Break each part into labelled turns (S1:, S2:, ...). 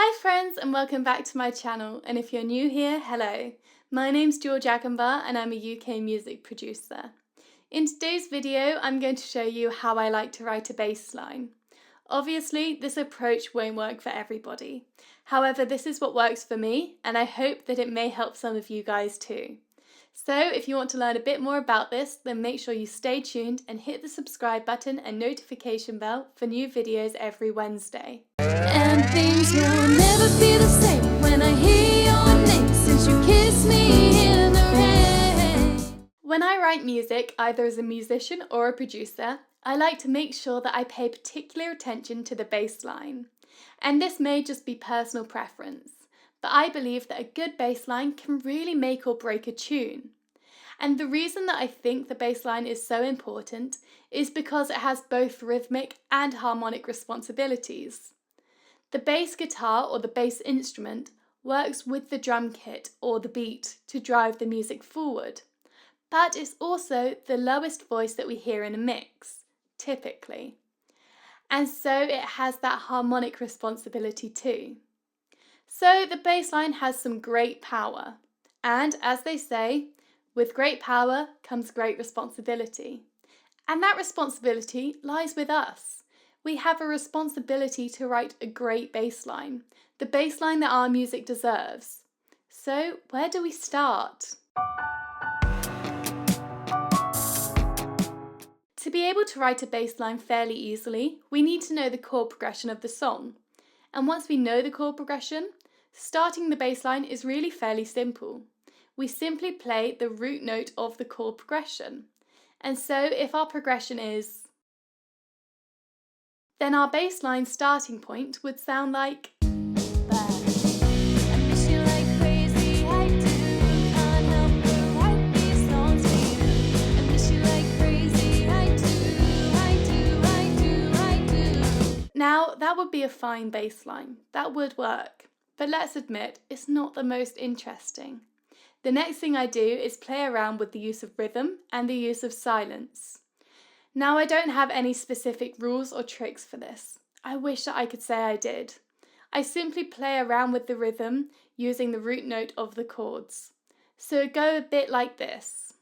S1: Hi friends and welcome back to my channel, and if you're new here, hello. My name's George Agombar and I'm a UK music producer. In today's video I'm going to show you how I like to write a bass line. Obviously this approach won't work for everybody. However, this is what works for me and I hope that it may help some of you guys too. So if you want to learn a bit more about this, then make sure you stay tuned and hit the subscribe button and notification bell for new videos every Wednesday. And things will never be the same when I hear your name since you kissed me in the rain. When I write music, either as a musician or a producer, I like to make sure that I pay particular attention to the bass line. And this may just be personal preference, but I believe that a good bass line can really make or break a tune. And the reason that I think the bass line is so important is because it has both rhythmic and harmonic responsibilities. The bass guitar or the bass instrument works with the drum kit or the beat to drive the music forward, but it's also the lowest voice that we hear in a mix, typically. And so it has that harmonic responsibility too. So the bass line has some great power, and as they say, with great power comes great responsibility. And that responsibility lies with us. We have a responsibility to write a great bass line, the bass line that our music deserves. So where do we start? To be able to write a bass line fairly easily, we need to know the chord progression of the song. And once we know the chord progression, starting the bass line is really fairly simple. We simply play the root note of the chord progression. And so if our progression is, then our bass line starting point would sound like Now, that would be a fine bass line. That would work. But let's admit, it's not the most interesting. The next thing I do is play around with the use of rhythm and the use of silence. Now, I don't have any specific rules or tricks for this. I wish that I could say I did. I simply play around with the rhythm using the root note of the chords. So it go a bit like this.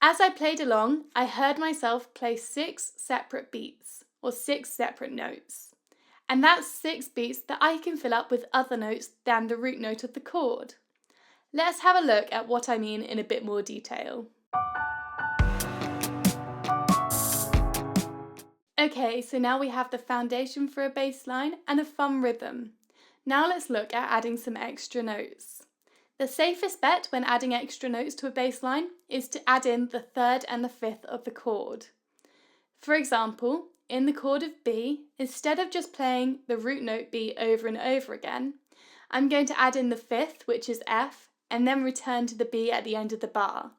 S1: As I played along, I heard myself play 6 separate beats, or 6 separate notes. And that's 6 beats that I can fill up with other notes than the root note of the chord. Let's have a look at what I mean in a bit more detail. Okay, so now we have the foundation for a bass line and a fun rhythm. Now let's look at adding some extra notes. The safest bet when adding extra notes to a bass line is to add in the 3rd and the 5th of the chord. For example, in the chord of B, instead of just playing the root note B over and over again, I'm going to add in the 5th, which is F, and then return to the B at the end of the bar.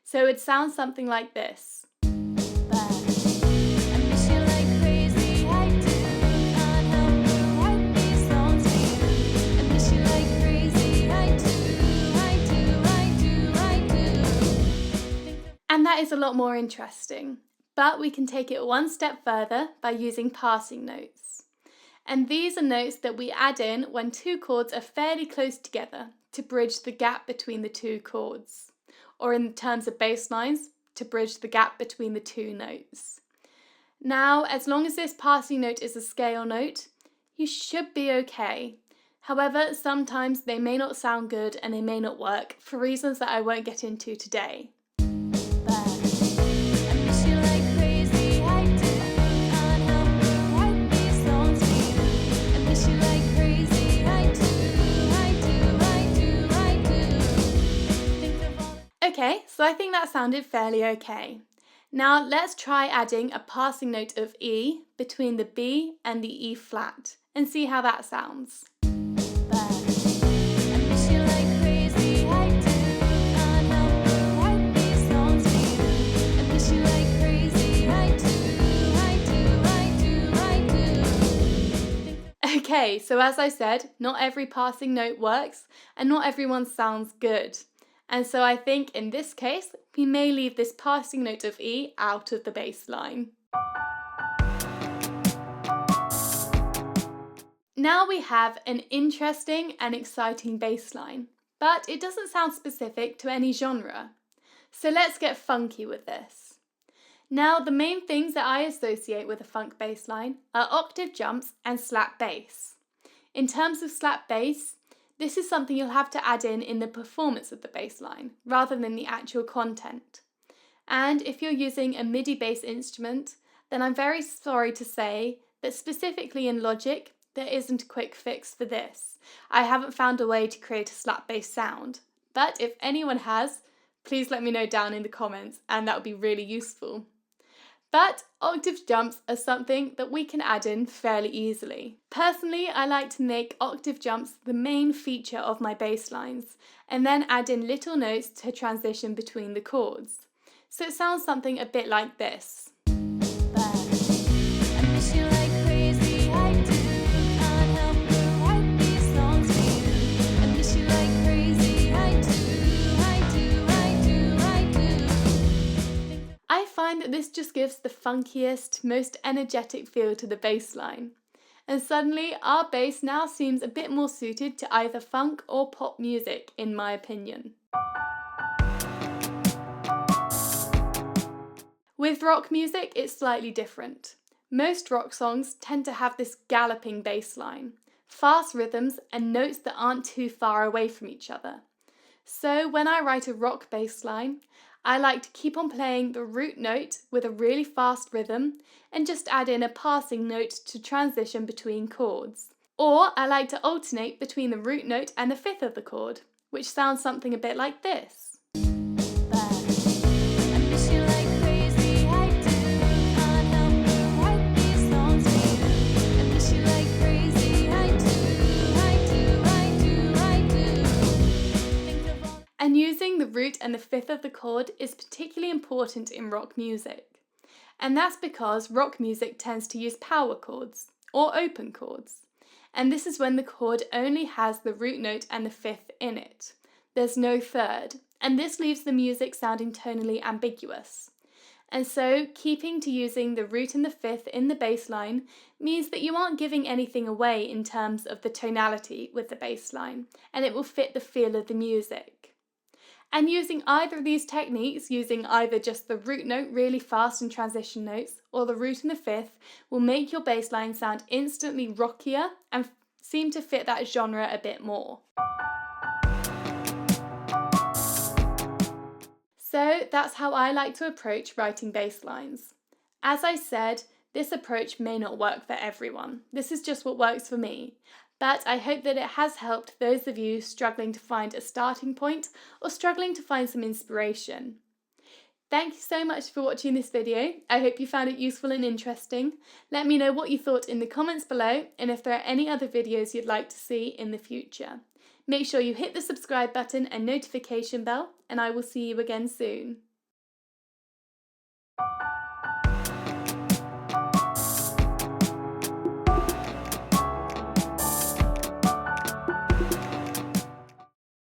S1: So it sounds something like this. And that is a lot more interesting, but we can take it one step further by using passing notes. And these are notes that we add in when 2 chords are fairly close together to bridge the gap between the 2 chords, or in terms of bass lines, to bridge the gap between the 2 notes. Now, as long as this passing note is a scale note, you should be okay. However, sometimes they may not sound good and they may not work for reasons that I won't get into today. Okay, so I think that sounded fairly okay. Now let's try adding a passing note of E between the B and the E flat and see how that sounds. Okay, Okay, so as I said, not every passing note works and not everyone sounds good. And so I think in this case, we may leave this passing note of E out of the bass line. Now we have an interesting and exciting bass line, but it doesn't sound specific to any genre. So let's get funky with this. Now, the main things that I associate with a funk bass line are octave jumps and slap bass. In terms of slap bass, this is something you'll have to add in the performance of the bass line, rather than the actual content. And if you're using a MIDI bass instrument, then I'm very sorry to say that specifically in Logic, there isn't a quick fix for this. I haven't found a way to create a slap bass sound, but if anyone has, please let me know down in the comments and that would be really useful. But octave jumps are something that we can add in fairly easily. Personally, I like to make octave jumps the main feature of my bass lines and then add in little notes to transition between the chords. So it sounds something a bit like this. I find that this just gives the funkiest, most energetic feel to the bass line. And suddenly our bass now seems a bit more suited to either funk or pop music, in my opinion. With rock music, it's slightly different. Most rock songs tend to have this galloping bass line, fast rhythms and notes that aren't too far away from each other. So when I write a rock bass line, I like to keep on playing the root note with a really fast rhythm and just add in a passing note to transition between chords. Or I like to alternate between the root note and the fifth of the chord, which sounds something a bit like this. And using the root and the fifth of the chord is particularly important in rock music. And that's because rock music tends to use power chords, or open chords. And this is when the chord only has the root note and the fifth in it. There's no third, and this leaves the music sounding tonally ambiguous. And so, keeping to using the root and the fifth in the bass line means that you aren't giving anything away in terms of the tonality with the bass line, and it will fit the feel of the music. And using either of these techniques, using either just the root note really fast in transition notes or the root and the fifth, will make your bass line sound instantly rockier and seem to fit that genre a bit more. So that's how I like to approach writing bass lines. As I said, this approach may not work for everyone. This is just what works for me. But I hope that it has helped those of you struggling to find a starting point or struggling to find some inspiration. Thank you so much for watching this video. I hope you found it useful and interesting. Let me know what you thought in the comments below and if there are any other videos you'd like to see in the future. Make sure you hit the subscribe button and notification bell, and I will see you again soon.